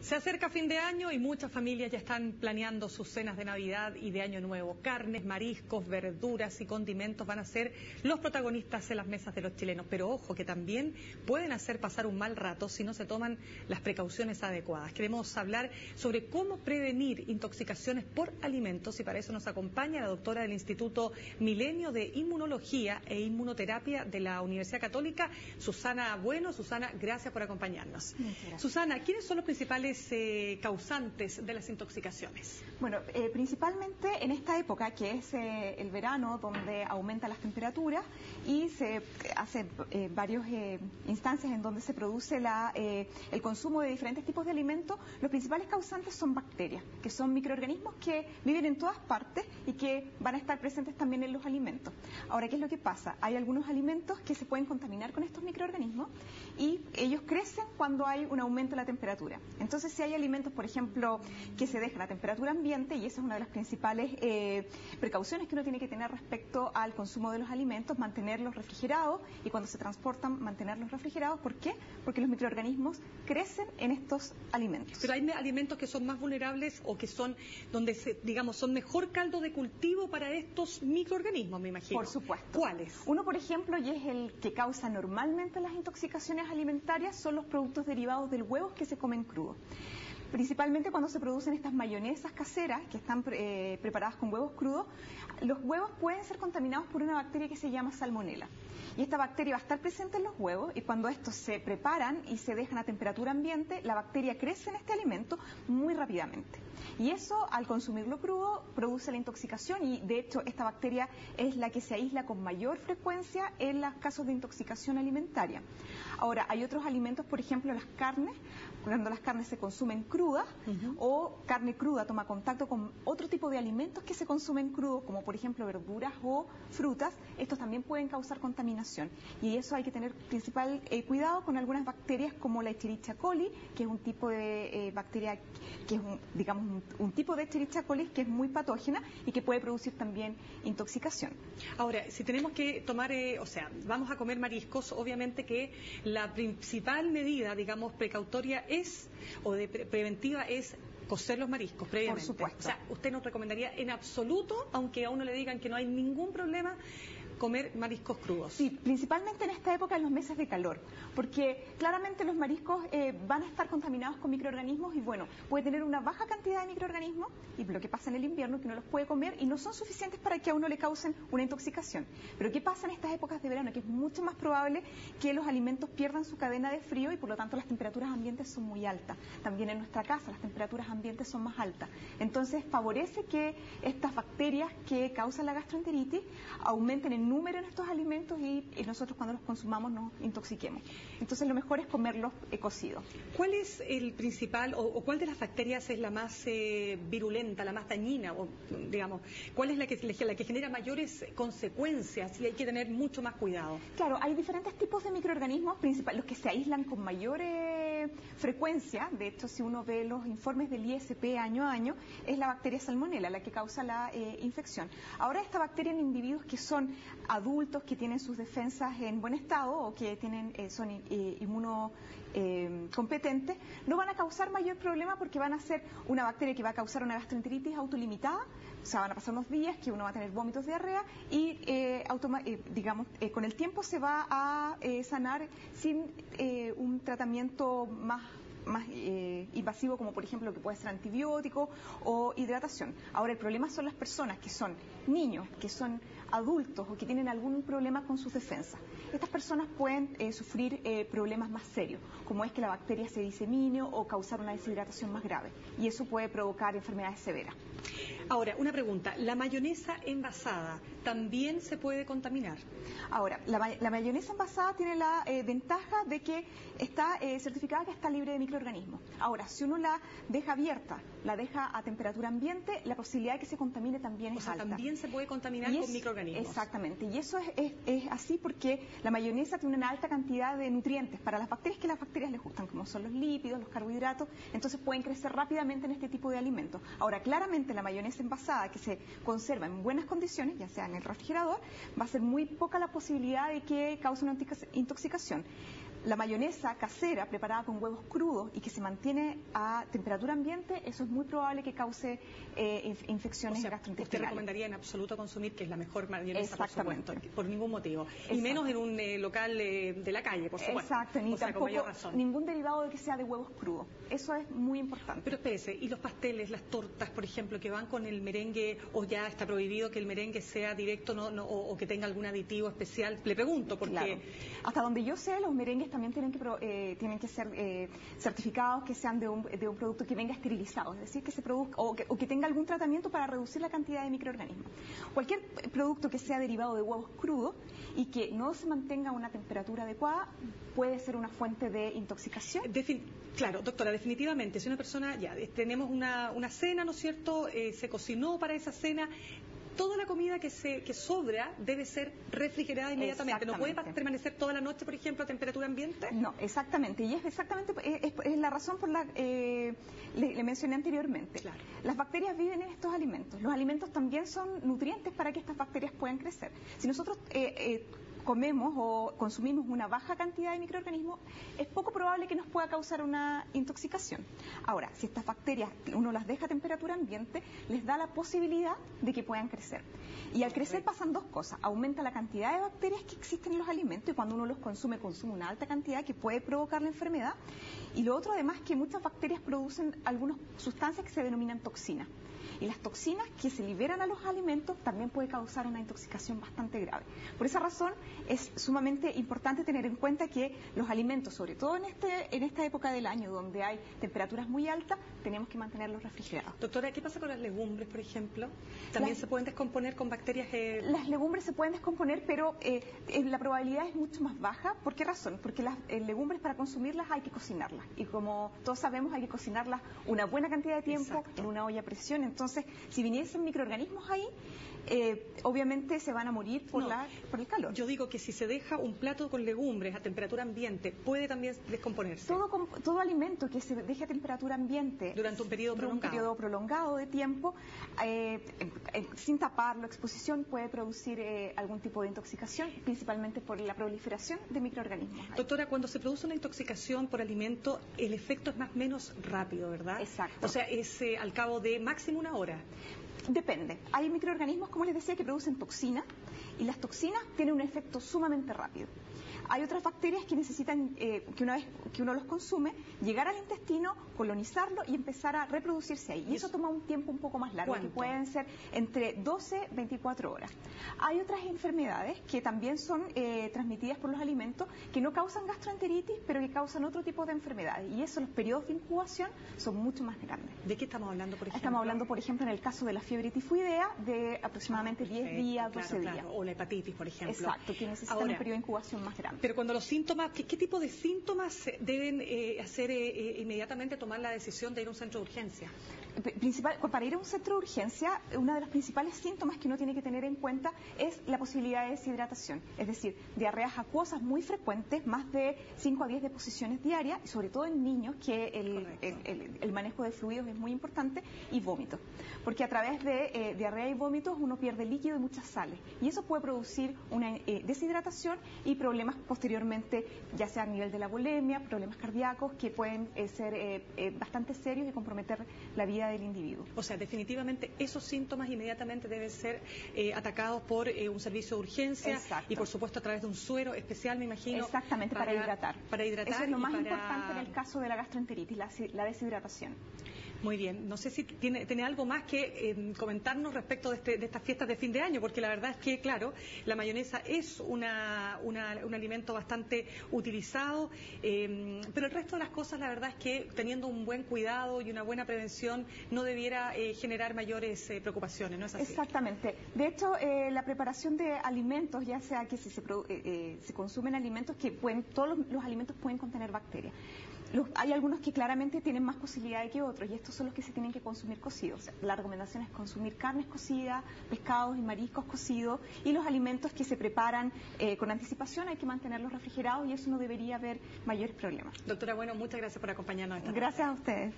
Se acerca fin de año y muchas familias ya están planeando sus cenas de Navidad y de Año Nuevo. Carnes, mariscos, verduras y condimentos van a ser los protagonistas en las mesas de los chilenos. Pero ojo, que también pueden hacer pasar un mal rato si no se toman las precauciones adecuadas. Queremos hablar sobre cómo prevenir intoxicaciones por alimentos y para eso nos acompaña la doctora del Instituto Milenio de Inmunología e Inmunoterapia de la Universidad Católica, Susana Bueno. Susana, gracias por acompañarnos. Susana, ¿quiénes son los principales causantes de las intoxicaciones? Bueno, principalmente en esta época que es el verano, donde aumentan las temperaturas y se hace varias instancias en donde se produce el consumo de diferentes tipos de alimentos. Los principales causantes son bacterias, que son microorganismos que viven en todas partes y que van a estar presentes también en los alimentos. Ahora, ¿qué es lo que pasa? Hay algunos alimentos que se pueden contaminar con estos microorganismos y ellos crecen cuando hay un aumento de la temperatura. Entonces, si hay alimentos, por ejemplo, que se dejan a temperatura ambiente, y esa es una de las principales precauciones que uno tiene que tener respecto al consumo de los alimentos, mantenerlos refrigerados y cuando se transportan, mantenerlos refrigerados. ¿Por qué? Porque los microorganismos crecen en estos alimentos. Pero hay alimentos que son más vulnerables o que son donde, son mejor caldo de cultivo para estos microorganismos, me imagino. Por supuesto. ¿Cuáles? Uno, por ejemplo, y es el que causa normalmente las intoxicaciones alimentarias, son los productos derivados del huevo que se comen crudos. Principalmente cuando se producen estas mayonesas caseras que están preparadas con huevos crudos, los huevos pueden ser contaminados por una bacteria que se llama salmonela. Y esta bacteria va a estar presente en los huevos y cuando estos se preparan y se dejan a temperatura ambiente, la bacteria crece en este alimento muy rápidamente. Y eso, al consumirlo crudo, produce la intoxicación y, de hecho, esta bacteria es la que se aísla con mayor frecuencia en los casos de intoxicación alimentaria. Ahora, hay otros alimentos, por ejemplo, las carnes, cuando las carnes se consumen crudas o carne cruda toma contacto con otro tipo de alimentos que se consumen crudos, como por ejemplo verduras o frutas, estos también pueden causar contaminación. Y eso hay que tener principal cuidado con algunas bacterias como la Escherichia coli, que es un tipo de bacteria que es un tipo de Escherichia coli que es muy patógena y que puede producir también intoxicación. Ahora, si tenemos que tomar, vamos a comer mariscos, obviamente que la principal medida, precautoria preventiva es cocer los mariscos previamente. Por supuesto. O sea, usted nos recomendaría en absoluto, aunque a uno le digan que no hay ningún problema, comer mariscos crudos. Sí, principalmente en esta época, en los meses de calor, porque claramente los mariscos van a estar contaminados con microorganismos y bueno, puede tener una baja cantidad de microorganismos y lo que pasa en el invierno es que uno los puede comer y no son suficientes para que a uno le causen una intoxicación. Pero ¿qué pasa en estas épocas de verano? Que es mucho más probable que los alimentos pierdan su cadena de frío y por lo tanto las temperaturas ambientes son muy altas. También en nuestra casa las temperaturas ambientes son más altas. Entonces favorece que estas bacterias que causan la gastroenteritis aumenten en número en estos alimentos y nosotros cuando los consumamos nos intoxiquemos. Entonces lo mejor es comerlos cocidos. ¿Cuál es el principal o cuál de las bacterias es la más virulenta, la más dañina? ¿Cuál es la que genera mayores consecuencias y hay que tener mucho más cuidado? Claro, hay diferentes tipos de microorganismos, los que se aíslan con mayor frecuencia. De hecho, si uno ve los informes del ISP año a año, es la bacteria salmonela la que causa la infección. Ahora, esta bacteria en individuos que son adultos, que tienen sus defensas en buen estado o que son inmunocompetentes, no van a causar mayor problema porque van a ser una bacteria que va a causar una gastroenteritis autolimitada. O sea, van a pasar unos días que uno va a tener vómitos, diarrea y con el tiempo se va a sanar sin un tratamiento más invasivo, como por ejemplo que puede ser antibiótico o hidratación. Ahora, el problema son las personas que son niños, que son adultos o que tienen algún problema con sus defensas. Estas personas pueden sufrir problemas más serios, como es que la bacteria se disemine o causar una deshidratación más grave, y eso puede provocar enfermedades severas. Ahora, una pregunta, ¿la mayonesa envasada también se puede contaminar? Ahora, la mayonesa envasada tiene la ventaja de que está certificada que está libre de microorganismos. Ahora, si uno la deja abierta, la deja a temperatura ambiente, la posibilidad de que se contamine también es alta. También se puede contaminar con microorganismos. Exactamente, y eso es así porque la mayonesa tiene una alta cantidad de nutrientes para las bacterias que las bacterias les gustan, como son los lípidos, los carbohidratos, entonces pueden crecer rápidamente en este tipo de alimentos. Ahora, claramente la mayonesa envasada que se conserva en buenas condiciones, ya sea en el refrigerador, va a ser muy poca la posibilidad de que cause una intoxicación. La mayonesa casera preparada con huevos crudos y que se mantiene a temperatura ambiente, eso es muy probable que cause infecciones gastrointestinales. Usted recomendaría en absoluto consumir, que es la mejor mayonesa, por supuesto, por ningún motivo. Exacto. Y menos en un local de la calle, por supuesto. Exacto, ni tampoco ningún derivado de que sea de huevos crudos. Eso es muy importante. Pero espérese, ¿y los pasteles, las tortas, por ejemplo, que van con el merengue, o ya está prohibido que el merengue sea directo o que tenga algún aditivo especial? Le pregunto, porque... Claro. Hasta donde yo sé, los merengues también tienen que ser certificados que sean de un producto que venga esterilizado, es decir, que se produzca o que tenga algún tratamiento para reducir la cantidad de microorganismos. Cualquier producto que sea derivado de huevos crudos y que no se mantenga a una temperatura adecuada puede ser una fuente de intoxicación. Claro, doctora, definitivamente, si una persona, ya tenemos una cena, ¿no es cierto?, se cocinó para esa cena, toda la comida que sobra debe ser refrigerada inmediatamente. ¿No puede permanecer toda la noche, por ejemplo, a temperatura ambiente? No, exactamente. Y es la razón por la que le mencioné anteriormente. Claro. Las bacterias viven en estos alimentos. Los alimentos también son nutrientes para que estas bacterias puedan crecer. Si nosotros comemos o consumimos una baja cantidad de microorganismos, es poco probable que nos pueda causar una intoxicación. Ahora, si estas bacterias uno las deja a temperatura ambiente, les da la posibilidad de que puedan crecer. Y al crecer pasan dos cosas. Aumenta la cantidad de bacterias que existen en los alimentos y cuando uno los consume una alta cantidad que puede provocar la enfermedad. Y lo otro, además, que muchas bacterias producen algunas sustancias que se denominan toxinas. Y las toxinas que se liberan a los alimentos también puede causar una intoxicación bastante grave. Por esa razón es sumamente importante tener en cuenta que los alimentos, sobre todo en esta época del año donde hay temperaturas muy altas, tenemos que mantenerlos refrigerados. Doctora, ¿qué pasa con las legumbres, por ejemplo? ¿También se pueden descomponer con bacterias? Las legumbres se pueden descomponer, pero la probabilidad es mucho más baja. ¿Por qué razón? Porque las legumbres, para consumirlas hay que cocinarlas. Y como todos sabemos, hay que cocinarlas una buena cantidad de tiempo. Exacto. En una olla a presión. Entonces, si viniesen microorganismos ahí, obviamente se van a morir por el calor. Yo digo que si se deja un plato con legumbres a temperatura ambiente, puede también descomponerse. Todo alimento que se deje a temperatura ambiente durante un periodo prolongado de tiempo, sin taparlo, exposición, puede producir algún tipo de intoxicación, principalmente por la proliferación de microorganismos. Doctora, cuando se produce una intoxicación por alimento, el efecto es más o menos rápido, ¿verdad? Exacto. O sea, es al cabo de máximo una hora. Depende. Hay microorganismos, como les decía, que producen toxinas y las toxinas tienen un efecto sumamente rápido. Hay otras bacterias que necesitan, que una vez que uno los consume, llegar al intestino, colonizarlo y empezar a reproducirse ahí. Y eso toma un tiempo un poco más largo, que pueden ser entre 12 y 24 horas. Hay otras enfermedades que también son transmitidas por los alimentos, que no causan gastroenteritis, pero que causan otro tipo de enfermedades. Y eso, los periodos de incubación son mucho más grandes. ¿De qué estamos hablando, por ejemplo? Estamos hablando, por ejemplo, en el caso de la fiebre tifoidea, de aproximadamente 10 días, 12 días. O la hepatitis, por ejemplo. Exacto, que necesitan un periodo de incubación más grande. Pero cuando los síntomas, ¿qué tipo de síntomas deben hacer inmediatamente tomar la decisión de ir a un centro de urgencia? Para ir a un centro de urgencia, uno de los principales síntomas que uno tiene que tener en cuenta es la posibilidad de deshidratación, es decir, diarreas acuosas muy frecuentes, más de 5 a 10 deposiciones diarias, y sobre todo en niños, que el manejo de fluidos es muy importante, y vómitos, porque a través de diarrea y vómitos uno pierde líquido y muchas sales, y eso puede producir una deshidratación y problemas posteriormente, ya sea a nivel de la bulimia, problemas cardíacos que pueden ser bastante serios y comprometer la vida del individuo. O sea, definitivamente esos síntomas inmediatamente deben ser atacados por un servicio de urgencia. Exacto. Y por supuesto a través de un suero especial, me imagino. Exactamente, para hidratar. Para hidratar. Eso es lo más importante en el caso de la gastroenteritis, la deshidratación. Muy bien, no sé si tiene algo más que comentarnos respecto de estas fiestas de fin de año, porque la verdad es que, claro, la mayonesa es un alimento bastante utilizado, pero el resto de las cosas, la verdad es que teniendo un buen cuidado y una buena prevención no debiera generar mayores preocupaciones, ¿no es así? Exactamente. De hecho, la preparación de alimentos, ya sea que se consumen alimentos todos los alimentos pueden contener bacterias. Hay algunos que claramente tienen más posibilidades que otros y estos son los que se tienen que consumir cocidos. O sea, la recomendación es consumir carnes cocidas, pescados y mariscos cocidos, y los alimentos que se preparan con anticipación hay que mantenerlos refrigerados y eso no debería haber mayores problemas. Doctora, bueno, muchas gracias por acompañarnos esta noche. Gracias a ustedes.